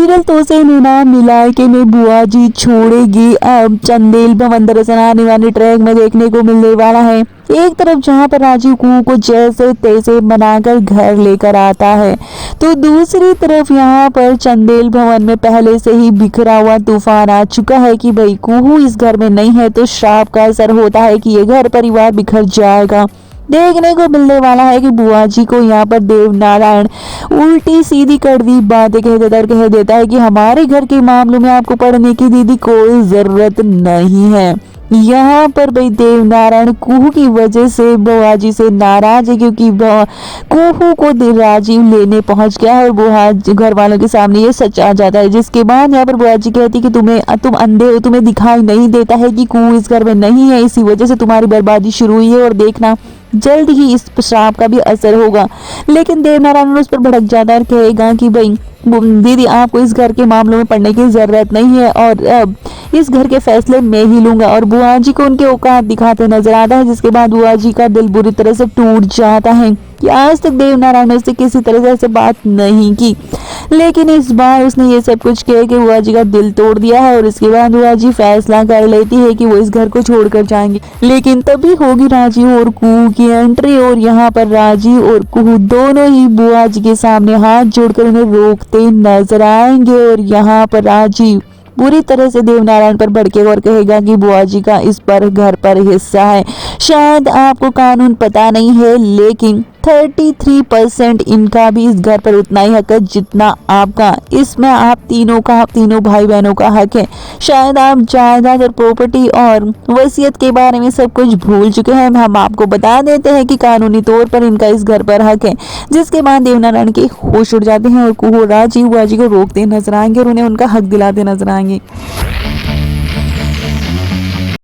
Serial तो से ना मिला के में बुआ जी छोड़ेगी। अब चंदेल भवन दरअसल आने वाले ट्रैक में देखने को मिलने वाला है। एक तरफ जहां पर राजीव कुहू को जैसे तैसे बनाकर घर लेकर आता है, तो दूसरी तरफ यहाँ पर चंदेल भवन में पहले से ही बिखरा हुआ तूफान आ चुका है कि भाई कुहू इस घर में नहीं है तो श्राप का असर होता है कि ये घर परिवार बिखर जाएगा। देखने को मिलने वाला है कि बुआ जी को यहाँ पर देव नारायण उल्टी सीधी कड़वी बातें कह देता है कि हमारे घर के मामलों में आपको पढ़ने की दीदी कोई जरूरत नहीं है। यहाँ पर भाई देव नारायण कुहू की वजह से बुआ जी से नाराज है, क्योंकि कुहू को राजीव लेने पहुंच गया है और बुआ घर वालों के सामने ये सच आ जाता है। जिसके बाद यहाँ पर बुआ जी कहती कि तुम अंधे हो, तुम्हें दिखाई नहीं देता है कि कुहू इस घर में नहीं है, इसी वजह से तुम्हारी बर्बादी शुरू हुई है और देखना जल्द ही इस श्राप का भी असर होगा। लेकिन देवनारायण उस पर भड़क जाता और कहेगा कि भाई दीदी आपको इस घर के मामलों में पढ़ने की जरूरत नहीं है और अब इस घर के फैसले मैं ही लूंगा, और बुआ जी को उनके औकात दिखाते नजर आता है। जिसके बाद बुआ जी का दिल बुरी तरह से टूट जाता है कि आज तक देवनारायण ने उससे किसी तरह से ऐसे बात नहीं की, लेकिन इस बार उसने ये सब कुछ कह के बुआ जी का दिल तोड़ दिया है। और इसके बाद बुआ जी फैसला कर लेती है कि वो इस घर को छोड़कर जाएंगे। लेकिन तभी होगी राजीव और कुहू की एंट्री, और यहाँ पर राजीव और कुहू दोनों ही बुआ जी के सामने हाथ जोड़कर उन्हें रोकते नजर आएंगे। और यहाँ पर राजीव बुरी तरह से देवनारायण पर भड़केगा और कहेगा कि बुआ जी का इस पर घर पर हिस्सा है। शायद आपको कानून पता नहीं है, लेकिन 33% इनका भी इस घर पर उतना ही हक है जितना आपका। इसमें आप तीनों भाई बहनों का हक है। शायद आप जायदाद और प्रॉपर्टी और वसीयत के बारे में सब कुछ भूल चुके हैं। हम आपको बता देते हैं कि कानूनी तौर पर इनका इस घर पर हक है। जिसके बाद देवनारायण के होश उड़ जाते हैं और कुहू राजीव बुआ जी को रोकते नजर आएंगे और उन्हें उनका हक दिलाते नजर आएंगे।